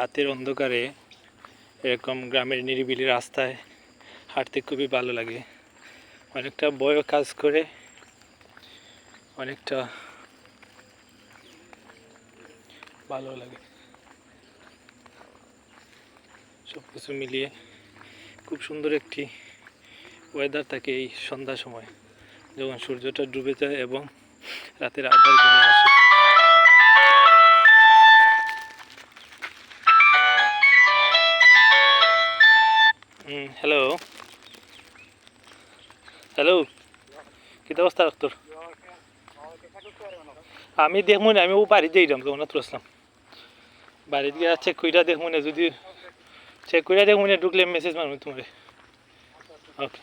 রাতের অন্ধকারে এরকম গ্রামের নিরিবিলি রাস্তায় হাঁটতে খুবই ভালো লাগে। অনেকটা ভয়ও কাজ করে, অনেকটা ভালো লাগে। সব কিছু মিলিয়ে খুব সুন্দর একটি ওয়েদার থাকে এই সন্ধ্যার সময়, যখন সূর্যটা ডুবে যায় এবং রাতের আঁধার ঘনিয়ে আসে। হ্যালো হ্যালো, কী অবস্থা তোর? আমি দেখবো না, আমি ও বাড়িতে যাইলাম তখন তো আসলাম। বাড়িতে গিয়ে চেক কইরা দেখবো না, যদি চেক কইরা দেখবো না ঢুকলে মেসেজ মারবো তোমারে। ওকে।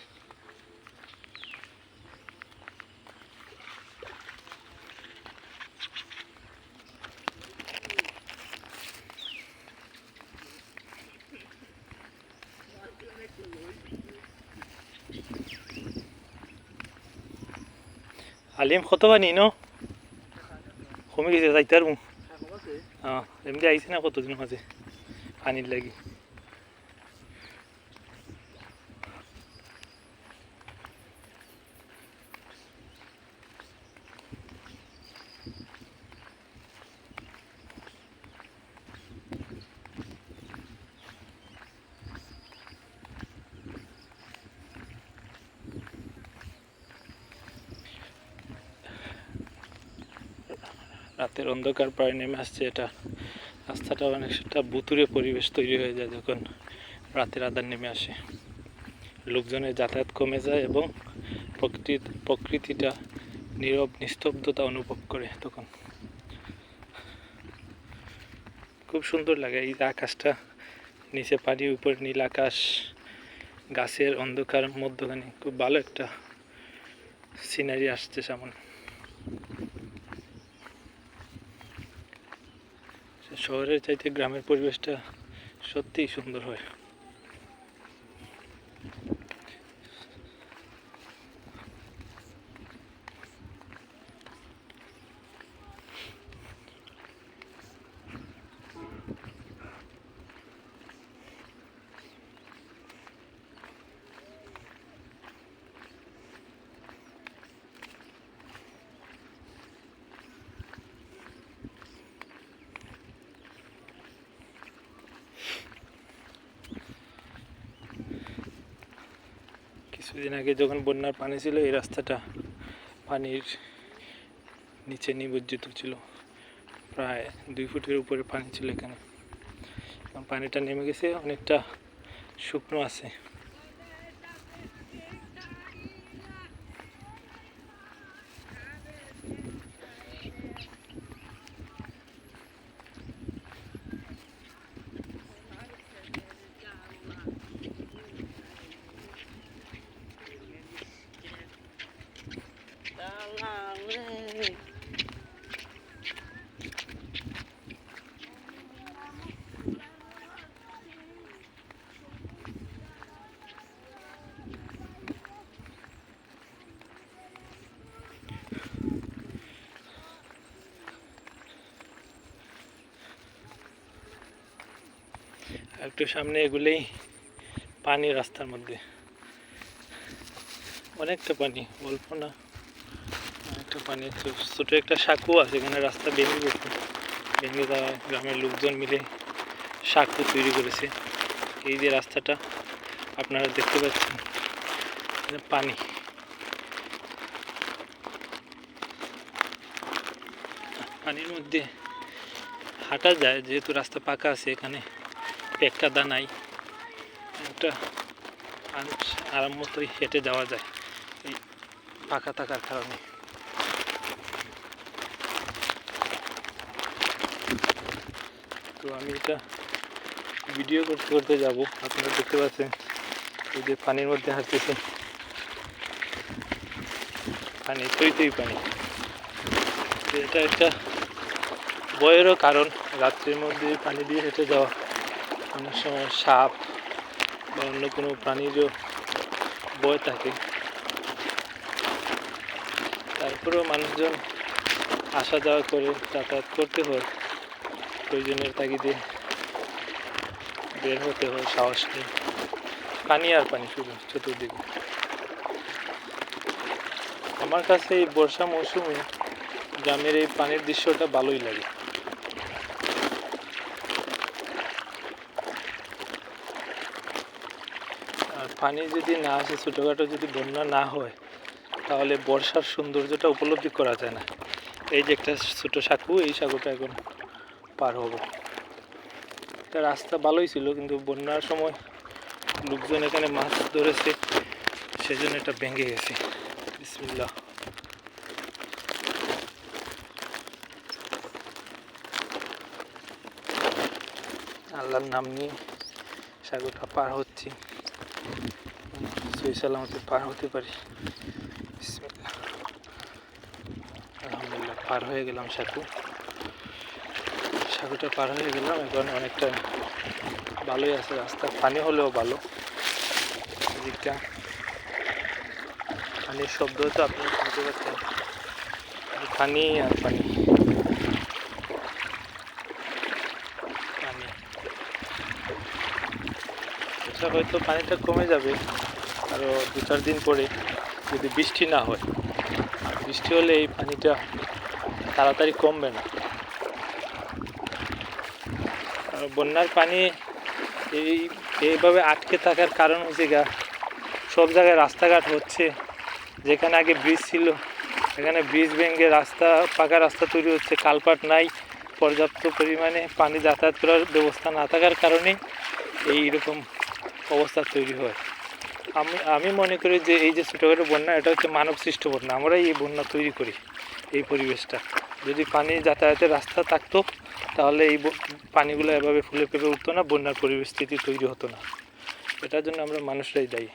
আলিম কত পানি ন কমে গেছে, যাইতে পারবো? হ্যাঁ, এমনি আইসি না কতদিন মাঝে পানির লাগি। রাতের অন্ধকার প্রায় নেমে আসছে, এটা রাস্তাটা অনেকটা ভুতুড়ে পরিবেশ তৈরি হয়ে যায় যখন রাতের আঁধার নেমে আসে। লোকজনের যাতায়াত কমে যায় এবং প্রকৃতিটা নীরব নিস্তব্ধতা অনুভব করে। তখন খুব সুন্দর লাগে এই আকাশটা, নিচে পানি, উপর নীল আকাশ, গাছের অন্ধকার মধ্যখানে খুব ভালো একটা সিনারি আসছে সামনে। শহরের চাইতে গ্রামের পরিবেশটা সত্যিই সুন্দর হয়। কিছুদিন আগে যখন বন্যার পানি ছিল, এই রাস্তাটা পানির নিচে নিমজ্জিত ছিল, প্রায় 2 ফুটের উপরে পানি ছিল এখানে। পানিটা নেমে গেছে, অনেকটা শুকনো আছে। একটু সামনে এগুলোই পানি, রাস্তার মধ্যে অনেকটা পানি, অল্প না, অনেকটা পানি। ছোট একটা সাঁকো আছে এখানে, রাস্তা ভেঙে গেছে, ভেঙে যাওয়ায় গ্রামের লোকজন মিলে সাঁকো তৈরি করেছে। এই যে রাস্তাটা আপনারা দেখতে পাচ্ছেন, পানি, পানির মধ্যে হাঁটা যায়, যেহেতু রাস্তা পাকা আছে, এখানে একটা দানাই একটা আরাম মতোই হেঁটে যাওয়া যায় এই পাকা থাকার কারণে। তো আমি এটা ভিডিও করতে করতে যাবো, আপনারা দেখতে পাচ্ছেন এই যে পানির মধ্যে হাঁটতেছে, পানি তৈ পানি। এটা একটা ভয়েরও কারণ, রাত্রির মধ্যে পানি দিয়ে হেঁটে যাওয়া, অনেক সময় সাপ বা অন্য কোনো প্রাণীরও ভয় থাকে। তারপরেও মানুষজন আসা যাওয়া করে, যাতায়াত করতে হয় প্রয়োজনের তাগিদে। বের হতে হয় সাহস নেই, পানি আর পানি শুধু চতুর্দিকে। আমার কাছে এই বর্ষা মৌসুমে গ্রামের এই পানির দৃশ্যটা ভালোই লাগে। আর পানি যদি না আসে, ছোটোখাটো যদি বন্যা না হয়, তাহলে বর্ষার সৌন্দর্যটা উপলব্ধি করা যায় না। এই যে একটা ছোটো সাঁকু, এই সাঁকুটা এখন পার হব। একটা রাস্তা ভালোই ছিল, কিন্তু বন্যার সময় লোকজন এখানে মাছ ধরেছে, সেজন্য এটা ভেঙে গেছে। বিসমিল্লাহ। আল্লাহর নাম নিয়ে সাগরটা পার হচ্ছি, সহি সালামতে পার হতে পারি। বিসমিল্লাহ। আলহামদুলিল্লাহ পার হয়ে গেলাম সাঁকুটা পার হয়ে গেলাম। এখন অনেকটা ভালোই আছে রাস্তা, পানি হলেও ভালো। এদিকটা পানির শব্দ তো আপনি শুনতে পাচ্ছেন, পানি আর পানি পানি। এটা হয়তো পানিটা কমে যাবে আরও 2-4 দিন পরে, যদি বৃষ্টি না হয়। বৃষ্টি হলে এই পানিটা তাড়াতাড়ি কমবে না। আর বন্যার পানি এইভাবে আটকে থাকার কারণ হচ্ছে সব জায়গায় রাস্তাঘাট হচ্ছে। যেখানে আগে ব্রিজ ছিল, এখানে ব্রিজ ভেঙে রাস্তা, পাকা রাস্তা তৈরি হচ্ছে। কালপাট নাই, পর্যাপ্ত পরিমাণে পানি যাতায়াত করার ব্যবস্থা না থাকার কারণে এইরকম অবস্থা তৈরি হয়। আমি মনে করি যে এই যে ছোটোখাটো বন্যা, এটা হচ্ছে মানব সৃষ্ট বন্যা। আমরাই এই বন্যা তৈরি করি, এই পরিবেশটা। যদি পানি যাতায়াতের রাস্তা থাকতো, তাহলে এই পানিগুলো এভাবে ফুলে ফেপে উঠতো না, বন্যার পরিস্থিতি তৈরি হতো না। এটার জন্য আমরা মানুষরাই দায়ী।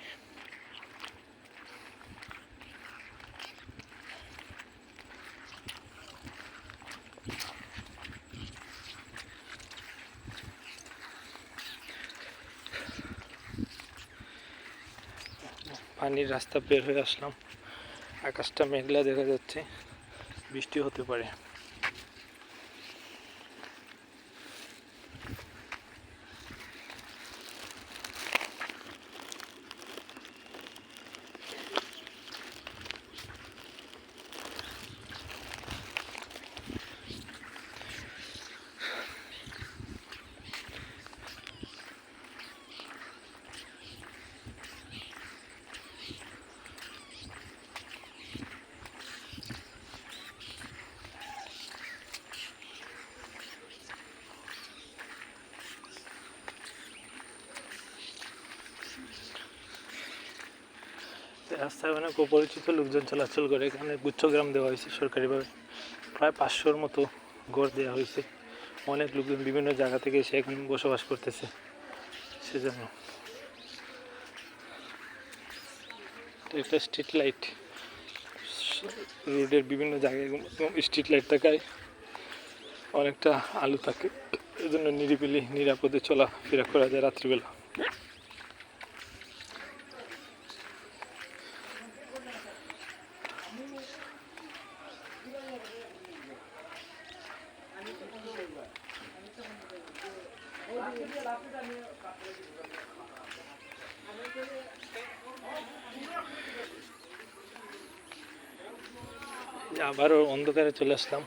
পানির রাস্তা বের হয়ে আসলাম, আকাশটা মেঘলা দেখা যাচ্ছে, বৃষ্টি হতে পারে। রাস্তায় অনেক অপরিচিত লোকজন চলাচল করে। এখানে গুচ্ছগ্রাম দেওয়া হয়েছে সরকারিভাবে, প্রায় 500-র মতো ঘর দেওয়া হয়েছে। অনেক লোকজন বিভিন্ন জায়গা থেকে এসে এখানে বসবাস করতেছে। সেজন্য একটা স্ট্রিট লাইট, রোডের বিভিন্ন জায়গায় স্ট্রিট লাইট থাকায় অনেকটা আলো থাকে, এজন্য নিরিবিলি নিরাপদে চলাফেরা করা যায় রাত্রিবেলা। আবারও অন্ধকারে চলে আসলাম,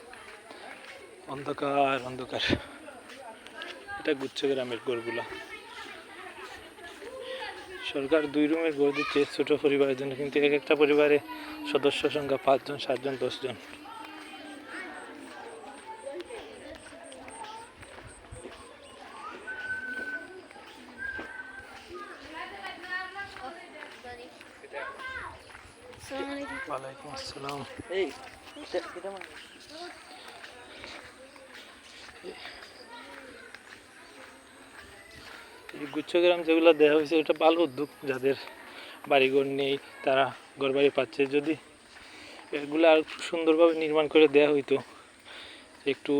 অন্ধকার অন্ধকার। এটা গুচ্ছগ্রামের ঘরগুলা। সরকার 2 রুমের ঘর দিচ্ছে ছোট পরিবারের জন্য, কিন্তু এক একটা পরিবারে সদস্য সংখ্যা 5 জন, 7 জন, 10 জন। ওয়ালাইকুম আসসালাম। এই গুচ্ছগ্রাম যেগুলো দেওয়া হয়েছে, এটা ভালো উদ্যোগ। যাদের বাড়িঘর নেই তারা ঘরবাড়ি পাচ্ছে। যদি এগুলো আর সুন্দরভাবে নির্মাণ করে দেওয়া হইতো, একটু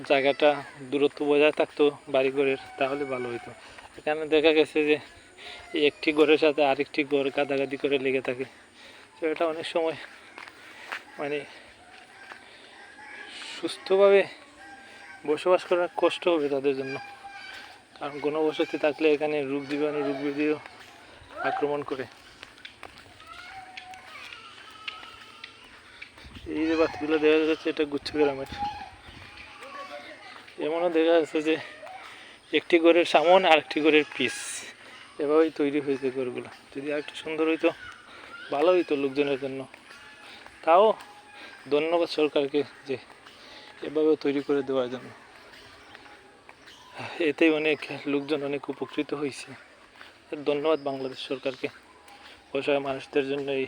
জায়গাটা দূরত্ব বজায় থাকতো বাড়িঘরের, তাহলে ভালো হইতো। এখানে দেখা গেছে যে একটি ঘরের সাথে আরেকটি ঘর গাদাগাদি করে লেগে থাকে। তো এটা অনেক সময় মানে সুস্থভাবে বসবাস করা কষ্ট হবে তাদের জন্য। কারণ ঘনবসতি থাকলে এখানে রোগ জীবাণু রোগ ব্যাধিও আক্রমণ করে। এই যে বাতিগুলো দেখা যাচ্ছে এটা গুচ্ছ গ্রামের। এমনও দেখা যাচ্ছে যে একটি ঘরের সামন আর একটি ঘরের পিস, এভাবেই তৈরি হয়েছে ঘরগুলো। যদি আরেকটু সুন্দর হইতো ভালো হইতো লোকজনের জন্য। তাও ধন্যবাদ সরকারকে যে এভাবে তৈরি করে দেওয়ার জন্য। এতেই অনেক লোকজন অনেক উপকৃত হয়েছে। ধন্যবাদ বাংলাদেশ সরকারকে অসহায় মানুষদের জন্য এই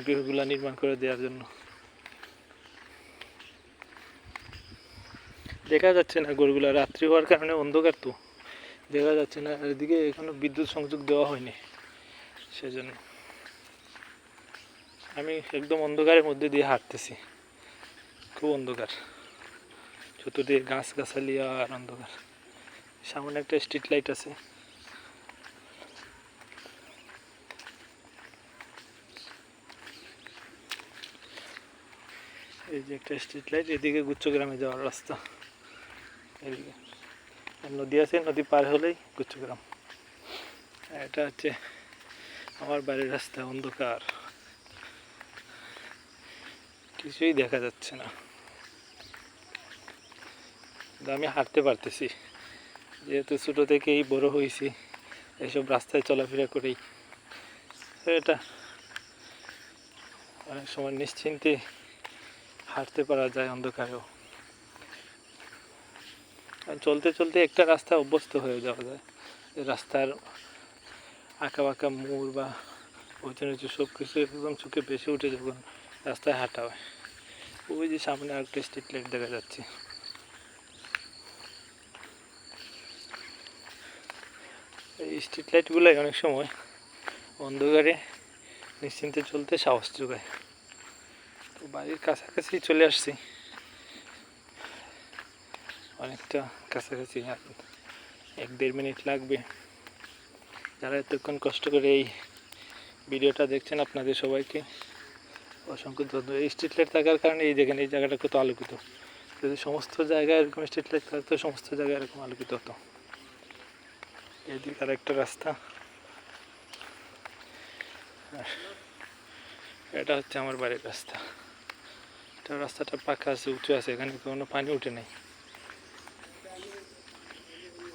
গৃহগুলা নির্মাণ করে দেওয়ার জন্য। দেখা যাচ্ছে না গরুগুলা, রাত্রি হওয়ার কারণে অন্ধকার তো দেখা যাচ্ছে না। এদিকে এখনো বিদ্যুৎ সংযোগ দেওয়া হয়নি, সেজন্য আমি একদম অন্ধকারের মধ্যে দিয়ে হাঁটতেছি। খুব অন্ধকার, চতুর্দিকে গাছ গাছালি আর অন্ধকার। সামনে একটা স্ট্রিট লাইট আছে। এই যে একটা স্ট্রিট লাইট, এদিকে গুচ্ছগ্রামে যাওয়ার রাস্তা। এদিকে নদী আছে, নদী পার হলেই গুচ্ছগ্রাম। এটা হচ্ছে আমার বাড়ির রাস্তা। অন্ধকার, কিছুই দেখা যাচ্ছে না, আমি হাঁটতে পারতেছি যেহেতু ছোটো থেকেই বড় হয়েছি এসব রাস্তায় চলাফেরা করেই। এটা অনেক সময় নিশ্চিন্তে হাঁটতে পারা যায় অন্ধকারেও। চলতে চলতে একটা রাস্তা অভ্যস্ত হয়ে যাওয়া যায়। রাস্তার আঁকা বাঁকা মোড় বা উঁচু নিচু সব কিছু একদম চোখে বেশি উঠে যখন রাস্তায় হাঁটা হয়। ওই যে সামনে আরেকটা স্ট্রিট লাইট দেখা যাচ্ছে। এই স্ট্রিট লাইটগুলাই অনেক সময় অন্ধকারে নিশ্চিন্তে চলতে সাহস যোগায়। তো বাড়ির কাছাকাছি চলে আসছি, অনেকটা কাছাকাছি, আর 1-1.5 মিনিট লাগবে। যারা এতক্ষণ কষ্ট করে এই ভিডিওটা দেখছেন আপনাদের সবাইকে অসংখ্য ধন্যবাদ। এই স্ট্রিট লাইট থাকার কারণে এই দেখেন এই জায়গাটা কত আলোকিত। যদি সমস্ত জায়গায় এরকম স্ট্রিট লাইট থাকতো সমস্ত জায়গায় এরকম আলোকিত হতো। এদিকে আর একটা রাস্তা, এটা হচ্ছে আমার বাড়ির রাস্তা। এটা রাস্তাটা পাকা আছে, উঁচু আছে, এখানে কোনো পানি উঠে নাই।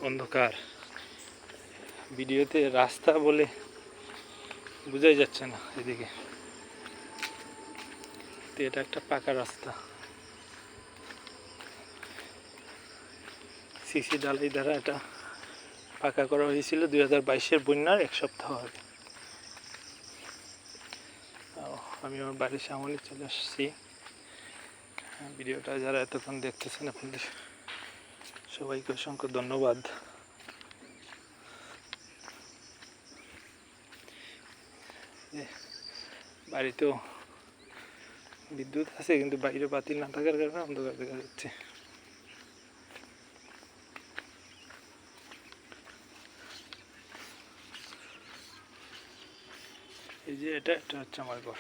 অন্ধকার, ভিডিওতে রাস্তা বলে বোঝাই যাচ্ছে না এদিকে। এটা একটা পাকা রাস্তা, সিসি ঢালাই দ্বারা এটা পাকা করা হয়েছিল 2022-এর বন্যার 1 সপ্তাহ আগে। আমি আমার বাড়ির সামনে চলে আসছি। ভিডিওটা যারা এতক্ষণ দেখতেছেন আপনাদের সবাইকে অসংখ্য ধন্যবাদ। বাড়িতেও বিদ্যুৎ আছে কিন্তু বাইরে বাতি না থাকার কারণে অন্ধকার দেখা যাচ্ছে। এই যে এটা হচ্ছে আমার ঘর।